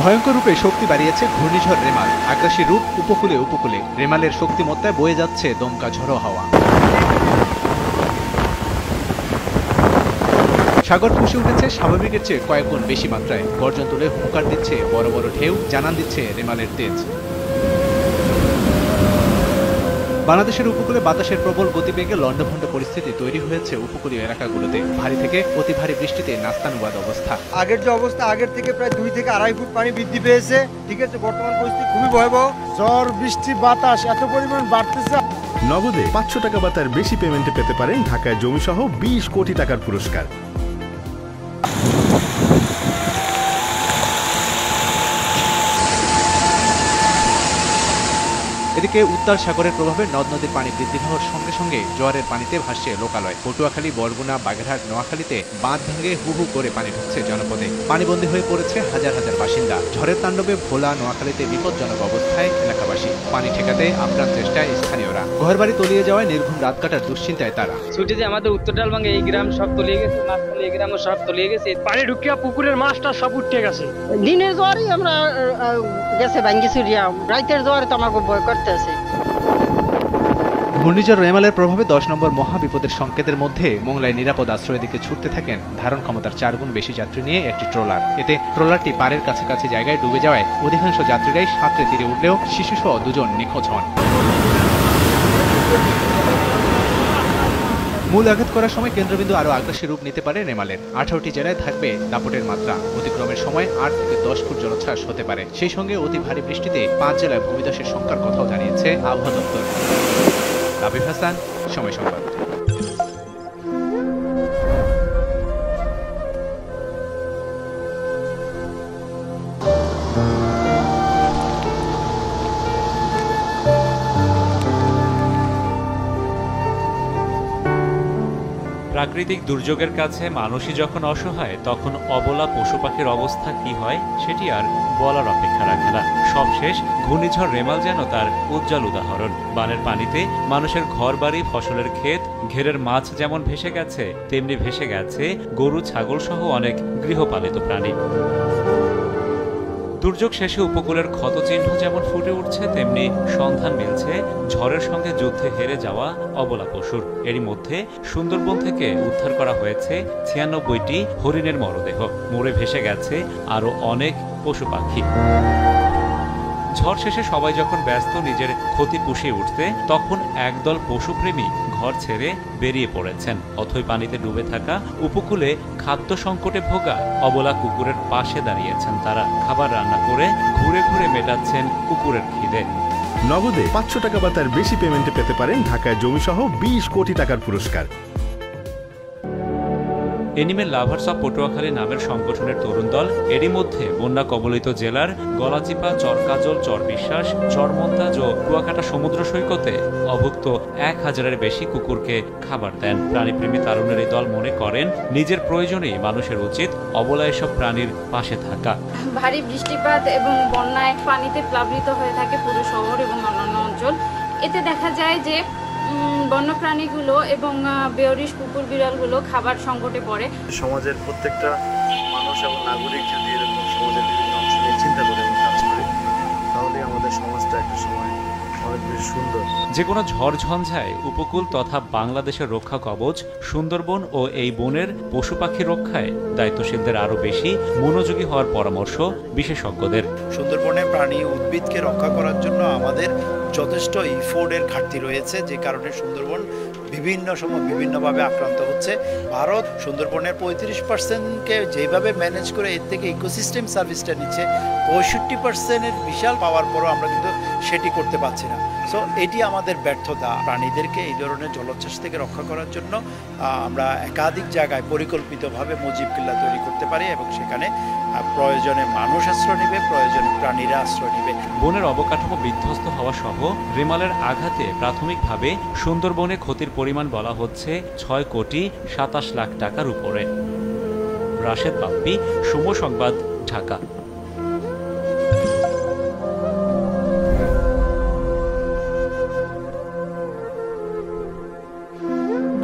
ভয়ঙ্কর রূপে শক্তি বাড়িয়েছে ঘূর্ণিঝড় রেমাল। আগ্রাসী রূপ উপকূলে উপকূলে। রেমালের শক্তিমত্তায় বয়ে যাচ্ছে দমকা ঝড়ো হাওয়া। সাগর ফুঁসে উঠেছে স্বাভাবিকের চেয়ে কয়েক গুণ বেশি মাত্রায়। গর্জন তুলে হুঙ্কার দিচ্ছে বড় বড় ঢেউ, জানান দিচ্ছে রেমালের তেজ। বাংলাদেশের উপকূলে বাতাসের প্রবল গতিবেগে লন্ডভন্ড পরিস্থিতি তৈরি হয়েছে উপকূলীয় এলাকাগুলোতে। ভারী থেকে অতি ভারী বৃষ্টিতে নাস্তানুবাদ অবস্থা। আগের যে অবস্থা, আগের থেকে প্রায় 2 থেকে 2.5 ফুট পানি বৃদ্ধি পেয়েছে। ঠিক আছে, বর্তমান পরিস্থিতি খুবই ভয়াবহ। ঝড়, বৃষ্টি, বাতাস এত পরিমাণ বাড়তেছে। নগদে 500 টাকা বা তার বেশি পেমেন্টে পেতে পারেন ঢাকায় জমিসহ 20 কোটি টাকার পুরস্কার। এদিকে উত্তাল সাগরের প্রভাবে নদ নদীর পানি বৃদ্ধি হওয়ার সঙ্গে সঙ্গে জোয়ারের পানিতে ভাসছে লোকালয়। পটুয়াখালী, বরগুনা, বাগেরহাট, নোয়াখালীতে বাঁধ ভেঙে হু হু করে পানি ঢুকছে জনপদে। পানিবন্দী হয়ে পড়েছে হাজার হাজার বাসিন্দা। ঝড়ের তাণ্ডবে ভোলা, নোয়াখালীতে বিপজ্জনক অবস্থায় এলাকাবাসী। পানি ঠেকাতে আপ্রাণ চেষ্টায় স্থানীয়রা। ঘরবাড়ি তলিয়ে যাওয়ায় নির্ঘুম রাত কাটার দুশ্চিন্তায় তারা। ছুটিতে আমাদের উত্তর ডালভাঙ্গে এই গ্রাম সব তলিয়ে গেছে, মাঝখানে এই গ্রামও সব তলিয়ে গেছে। পানি ঢুকিয়া পুকুরের মাছটা সব উঠে গেছে। দিনের জোয়ারে আমরা গেছে ভাঙ্গি চুরিয়া, রাতের জোয়ারে তো আমাকে ভয় করতেছে। ঘূর্ণিঝড় রেমালের প্রভাবে 10 নম্বর মহাবিপদের সংকেতের মধ্যে মোংলায় নিরাপদ আশ্রয়ের দিকে ছুটতে থাকেন ধারণ ক্ষমতার 4 গুণ বেশি যাত্রী নিয়ে একটি ট্রলার। এতে ট্রলারটি পাড়ের কাছাকাছি জায়গায় ডুবে যাওয়ায় অধিকাংশ যাত্রীরাই সাঁতরে তীরে উঠলেও শিশুসহ 2 জন নিখোঁজ হন। মূল আঘাত করার সময় কেন্দ্রবিন্দু আরও আগ্রাসী রূপ নিতে পারে রেমালের। 18টি জেলায় থাকবে দাপটের মাত্রা। অতিক্রমের সময় 8 থেকে 10 ফুট জলোচ্ছ্বাস হতে পারে। সেই সঙ্গে অতি ভারী বৃষ্টিতে 5 জেলায় ভূমিধসের সংখ্যার কথাও জানিয়েছে আবহাওয়া দপ্তর। রাবিব হাসান, সময় সংবাদ। প্রাকৃতিক দুর্যোগের কাছে মানুষই যখন অসহায়, তখন অবলা পশু পাখির অবস্থা কি হয় সেটি আর বলার অপেক্ষা রাখে না। সবশেষ ঘূর্ণিঝড় রেমাল যেন তার উজ্জ্বল উদাহরণ। বানের পানিতে মানুষের ঘরবাড়ি, ফসলের ক্ষেত, ঘেরের মাছ যেমন ভেসে গেছে, তেমনি ভেসে গেছে গরু, ছাগল সহ অনেক গৃহপালিত প্রাণী। দুর্যোগ শেষে উপকূলের ক্ষতচিহ্ন যেমন ফুটে উঠছে, তেমনি সন্ধান মিলছে ঝড়ের সঙ্গে যুদ্ধে হেরে যাওয়া অবলা পশুর। এরই মধ্যে সুন্দরবন থেকে উদ্ধার করা হয়েছে 96টি হরিণের মরদেহ। মরে ভেসে গেছে আরও অনেক পশু পাখি। ঝড় শেষে সবাই যখন ব্যস্ত নিজের ক্ষতি পুষিয়ে উঠতে, তখন একদল পশুপ্রেমী ঘর ছেড়ে বেরিয়ে পড়েছেন। অথই পানিতে ডুবে থাকা উপকূলে খাদ্য সংকটে ভোগা অবলা কুকুরের পাশে দাঁড়িয়েছেন তারা। খাবার রান্না করে ঘুরে ঘুরে মেটাচ্ছেন কুকুরের খিদে। নগদে 500 টাকা বা তার বেশি পেমেন্টে পেতে পারেন ঢাকায় জমিসহ 20 কোটি টাকার পুরস্কার। এনিমেল লাভার্স অব পটুয়াখালী নামের সংগঠনের তরুণ দল এরই মধ্যে বন্যা কবলিত জেলার গলাচিপা, চরকাজল, চরবিশ্বাস, চরমন্তাজ ও কুয়াকাটা সমুদ্র সৈকতে অভুক্ত 1000-এর বেশি কুকুরকে খাবার দেন। প্রাণীপ্রেমী তারুণের এই দল মনে করেন, নিজের প্রয়োজনেই মানুষের উচিত অবলা এসব প্রাণীর পাশে থাকা। ভারী বৃষ্টিপাত এবং বন্যায় পানিতে প্লাবিত হয়ে থাকে পুরো শহর এবং অন্যান্য অঞ্চল। এতে দেখা যায় যে বন্যপ্রাণীগুলো এবং বেয়ারিশ কুকুর বিড়ালগুলো খাবার সংকটে পড়ে। সমাজের প্রত্যেকটা মানুষ এবং নাগরিক যদি এরকম সমাজের বিভিন্ন অংশ নিয়ে চিন্তা করে এবং কাজ করে, তাহলে আমাদের সমাজটা একটা সময় অনেক বেশি সুন্দর। যে কোনো ঝড় ঝঞ্ঝায় উপকূল তথা বাংলাদেশের রক্ষা কবচ সুন্দরবন ও এই বনের পশু পাখি রক্ষায় দায়িত্বশীলদের আরও বেশি মনোযোগী হওয়ার পরামর্শ বিশেষজ্ঞদের। সুন্দরবনের প্রাণী উদ্ভিদকে রক্ষা করার জন্য আমাদের যথেষ্ট ইফোর্টের ঘাটতি রয়েছে, যে কারণে সুন্দরবন বিভিন্ন সময় বিভিন্নভাবে আক্রান্ত হচ্ছে। ভারত সুন্দরবনের 35%কে যেভাবে ম্যানেজ করে এর থেকে ইকোসিস্টেম সার্ভিসটা নিচ্ছে, 65%-এর বিশাল পাওয়ার পরও আমরা কিন্তু সেটি করতে পারছি না। সো এটি আমাদের ব্যর্থতা। প্রাণীদেরকে এই ধরনের জলোচ্ছ্বাস থেকে রক্ষা করার জন্য আমরা একাধিক জায়গায় পরিকল্পিতভাবে মুজিব কিল্লা তৈরি করতে পারি এবং সেখানে প্রয়োজনে মানুষ আশ্রয় নেবে, প্রয়োজনে প্রাণীরা আশ্রয় নেবে। বনের অবকাঠামো বিধ্বস্ত হওয়া সহ রেমালের আঘাতে প্রাথমিকভাবে সুন্দরবনে ক্ষতির পরিমাণ বলা হচ্ছে 6,27,00,000 টাকার উপরে। রাশেদ বাপ্পি, সময় সংবাদ, ঢাকা।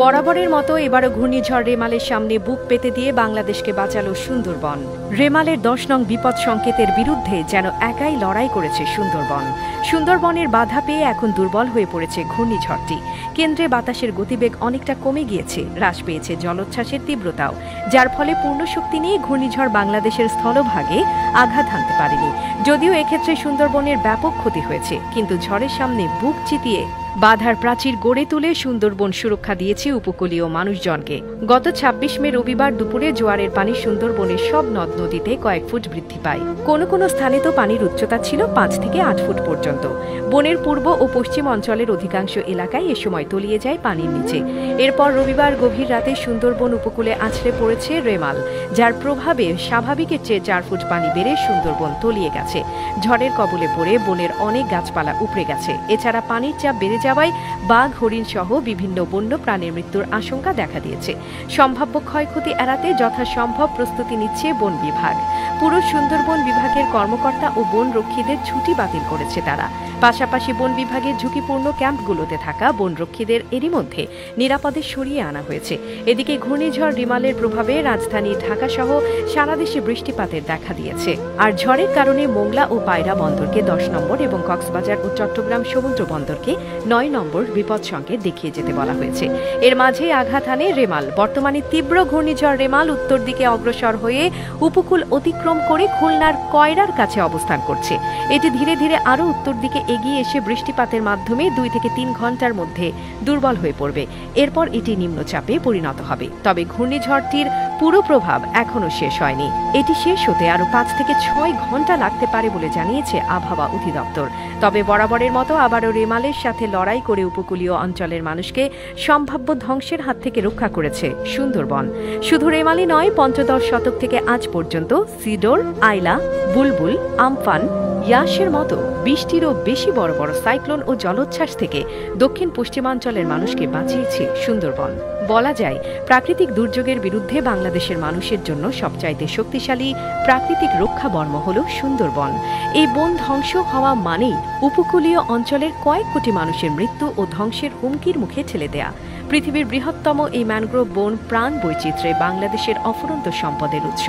বরাবরের মতো এবারও ঘূর্ণিঝড় রেমালের সামনে বুক পেতে দিয়ে বাংলাদেশকে বাঁচালো সুন্দরবন। রেমালের 10 নং বিপদ সংকেতের বিরুদ্ধে যেন একাই লড়াই করেছে সুন্দরবন। সুন্দরবনের বাধা পেয়ে এখন দুর্বল হয়ে পড়েছে ঘূর্ণিঝড়টি। কেন্দ্রে বাতাসের গতিবেগ অনেকটা কমে গিয়েছে, হ্রাস পেয়েছে জলোচ্ছ্বাসের তীব্রতাও, যার ফলে পূর্ণ শক্তি নিয়ে ঘূর্ণিঝড় বাংলাদেশের স্থলভাগে আঘাত হানতে পারেনি। যদিও এক্ষেত্রে সুন্দরবনের ব্যাপক ক্ষতি হয়েছে, কিন্তু ঝড়ের সামনে বুক চিতিয়ে বাধার প্রাচীর গড়ে তুলে সুন্দরবন সুরক্ষা দিয়েছে উপকূলীয় মানুষজনকে। গত 26 মে রবিবার দুপুরে জোয়ারের পানি সুন্দরবনের সব নদ নদীতে কয়েক ফুট বৃদ্ধি পায়। কোনো কোনো স্থানে তো পানির উচ্চতা ছিল 5 থেকে 8 ফুট পর্যন্ত। বনের পূর্ব ও পশ্চিম অঞ্চলের অধিকাংশ এলাকায় এ সময় তলিয়ে যায় পানির নিচে। এরপর রবিবার গভীর রাতে সুন্দরবন উপকূলে আছড়ে পড়েছে রেমাল, যার প্রভাবে স্বাভাবিকের চেয়ে 4 ফুট পানি বেড়ে সুন্দরবন তলিয়ে গেছে। ঝড়ের কবলে পড়ে বনের অনেক গাছপালা উপড়ে গেছে। এছাড়া পানির চাপ বেড়ে যাওয়ায় বাঘ, হরিণ সহ বিভিন্ন বন্য প্রাণীর মৃত্যুর আশঙ্কা দেখা দিয়েছে। সম্ভাব্য ক্ষয়ক্ষতি এড়াতে যথাসম্ভব প্রস্তুতি নিচ্ছে বন বিভাগ। পুরো সুন্দরবন বিভাগের কর্মকর্তা ও বন রক্ষীদের ছুটি বাতিল করেছে তারা। পাশাপাশি বন বিভাগের ঝুঁকিপূর্ণ ক্যাম্পগুলোতে থাকা বন রক্ষীদের এরই মধ্যে নিরাপদে সরিয়ে আনা হয়েছে। এদিকে ঘূর্ণিঝড় রিমালের প্রভাবে রাজধানী ঢাকা সহ সারা দেশে বৃষ্টিপাতের দেখা দিয়েছে। আর ঝড়ের কারণে মোংলা ও পায়রা বন্দরকে 10 নম্বর এবং কক্সবাজার ও চট্টগ্রাম সমুদ্র বন্দরকে 9 নম্বর বিপদ সংকেত দেখিয়ে যেতে বলা হয়েছে। এর মাঝে আঘাত হানে রেমাল। বর্তমানে তীব্র ঘূর্ণিঝড় রেমাল উত্তর দিকে অগ্রসর হয়ে উপকূল অতিক্রম করে খুলনার কয়রার কাছে অবস্থান করছে। এটি ধীরে ধীরে আরও উত্তর দিকে এগিয়ে এসে বৃষ্টিপাতের মাধ্যমে 2 থেকে 3 ঘন্টার মধ্যে দুর্বল হয়ে পড়বে। এরপর এটি নিম্নচাপে পরিণত হবে। তবে ঘূর্ণিঝড়টির পুরো প্রভাব এখনও শেষ হয়নি। এটি শেষ হতে আরও 5 থেকে 6 ঘন্টা লাগতে পারে বলে জানিয়েছে আবহাওয়া অধিদপ্তর। তবে বরাবরের মতো আবারও রেমালের সাথে লড়াই করে উপকূলীয় অঞ্চলের মানুষকে সম্ভাব্য ধ্বংসের হাত থেকে রক্ষা করেছে সুন্দরবন। শুধু রেমালি নয়, পঞ্চদশ শতক থেকে আজ পর্যন্ত সিডর, আইলা, বুলবুল, আমফান, ইয়াসের মতো 20টিরও বেশি বড় বড় সাইক্লোন ও জলোচ্ছ্বাস থেকে দক্ষিণ পশ্চিমাঞ্চলের মানুষকে বাঁচিয়েছে সুন্দরবন। বলা যায়, প্রাকৃতিক দুর্যোগের বিরুদ্ধে বাংলাদেশের মানুষের জন্য সবচাইতে শক্তিশালী প্রাকৃতিক রক্ষাবর্ম হল সুন্দরবন। এই বন ধ্বংস হওয়া মানেই উপকূলীয় অঞ্চলের কয়েক কোটি মানুষের মৃত্যু ও ধ্বংসের হুমকির মুখে ঠেলে দেয়া। পৃথিবীর বৃহত্তম এই ম্যানগ্রোভ বন প্রাণ বৈচিত্র্যে বাংলাদেশের অফুরন্ত সম্পদের উৎস।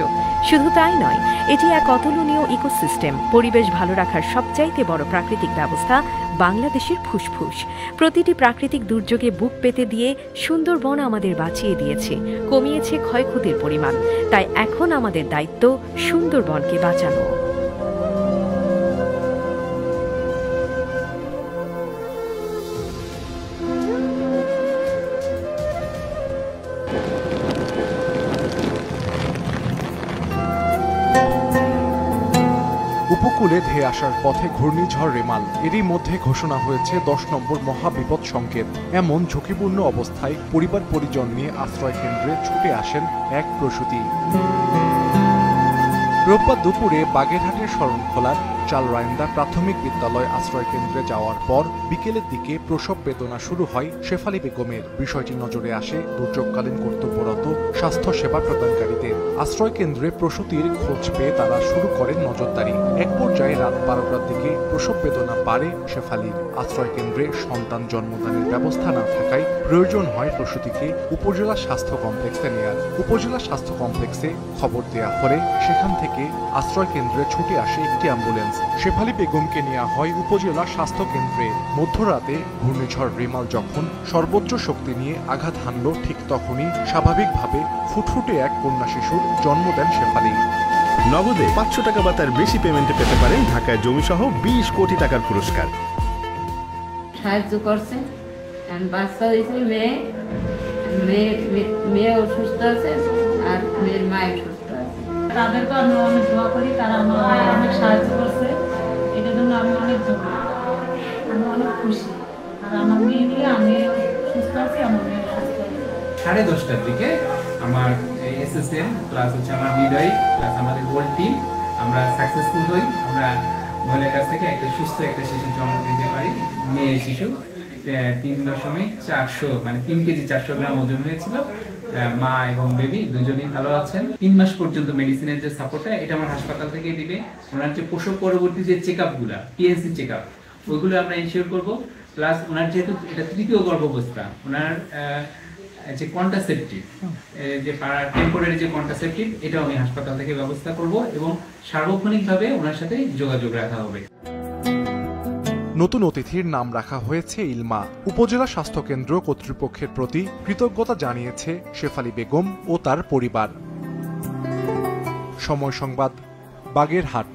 শুধু তাই নয়, এটি এক অতুলনীয় ইকোসিস্টেম। পরিবেশ ভালো রাখার সবচাইতে বড় প্রাকৃতিক ব্যবস্থা বাংলাদেশের ফুসফুস। প্রতিটি প্রাকৃতিক দুর্যোগে বুক পেতে দিয়ে সুন্দরবন আমাদের বাঁচিয়ে দিয়েছে, কমিয়েছে ক্ষয়ক্ষতির পরিমাণ। তাই এখন আমাদের দায়িত্ব সুন্দরবনকে বাঁচানো। উপকূলে ধেয়ে আসার পথে ঘূর্ণিঝড় রেমাল। এরই মধ্যে ঘোষণা হয়েছে 10 নম্বর মহাবিপদ সংকেত। এমন ঝুঁকিপূর্ণ অবস্থায় পরিবার পরিজন নিয়ে আশ্রয় কেন্দ্রে ছুটে আসেন এক প্রসূতি। রোববার দুপুরে বাগেরহাটের শরণখোলার চালরাইন্দা প্রাথমিক বিদ্যালয় আশ্রয় কেন্দ্রে যাওয়ার পর বিকেলের দিকে প্রসব বেদনা শুরু হয় শেফালি বেগমের। বিষয়টি নজরে আসে দুর্যোগকালীন কর্তব্যরত স্বাস্থ্য সেবা প্রদানকারীদের। আশ্রয় কেন্দ্রে প্রসূতির খোঁজ পেয়ে তারা শুরু করেন নজরদারি। এক পর্যায়ে রাত 12টার দিকে প্রসব বেদনা বাড়ে শেফালির। আশ্রয় কেন্দ্রে সন্তান জন্মদানের ব্যবস্থা না থাকায় প্রয়োজন হয় প্রসূতিকে উপজেলা স্বাস্থ্য কমপ্লেক্সে নেয়ার। উপজেলা স্বাস্থ্য কমপ্লেক্সে খবর দেয়া হলে সেখান থেকে আশ্রয় কেন্দ্রে ছুটে আসে একটি অ্যাম্বুলেন্স। শেফালি বেগমকে নেওয়া হয় উপজেলা স্বাস্থ্য কেন্দ্রে। মধ্যরাতে ঘূর্ণিঝড় রিমাল যখন সর্বোচ্চ শক্তি নিয়ে আঘাত হানল, ঠিক তখনই স্বাভাবিকভাবে ফুটফুটে এক কন্যা শিশুর জন্ম দেন শেফালি। নগদে 500 টাকা বা তার বেশি পেমেন্টে পেতে পারেন ঢাকায় জমিসহ 20 কোটি টাকার পুরস্কার। সাহায্য করছে, বাচ্চা হয়েছে, মেয়ে অসুস্থ আছে আর মেয়ের মা অসুস্থ আছে। তাদেরকে আমি অনেক দোয়া করি, তারা আমাকে অনেক সাহায্য করছে। এটার জন্য আমি অনেক দোয়া, আমি অনেক খুশি। আর আমার মেয়ে দিয়ে আমি সুস্থ আছি, আমার মেয়ে সুস্থ আছে। 10:30টার দিকে আমার এসএসএম প্লাস হচ্ছে আমার হৃদয় প্লাস আমাদের হোল টিম আমরা সাকসেসফুল হই। আমরা মহিলার কাছ থেকে একটা সুস্থ একটা শিশু জন্ম দিতে পারি। মেয়ে শিশু 3.400 মানে 3 কেজি 400 গ্রাম ওজন হয়েছিল। মা এবং বেবি দুজনেই ভালো আছেন। 3 মাস পর্যন্ত মেডিসিনের যে সাপোর্টটা এটা আমার হাসপাতাল থেকে দিবে। ওনার যে প্রসব পরবর্তী যে চেকআপগুলো, পিএনসি চেকআপ, ওইগুলো আমরা ইনশিওর করব। প্লাস ওনার যেহেতু এটা তৃতীয় গর্ভাবস্থা, ওনার যে কন্ট্রাসেপটিভ, যে টেম্পোরারি যে কন্ট্রাসেপটিভ, এটাও আমি হাসপাতাল থেকে ব্যবস্থা করব এবং সার্বক্ষণিকভাবে ওনার সাথে যোগাযোগ রাখা হবে। নতুন অতিথির নাম রাখা হয়েছে ইলমা। উপজেলা স্বাস্থ্য কেন্দ্র কর্তৃপক্ষের প্রতি কৃতজ্ঞতা জানিয়েছে শেফালী বেগম ও তার পরিবার। সময় সংবাদ, বাগেরহাট।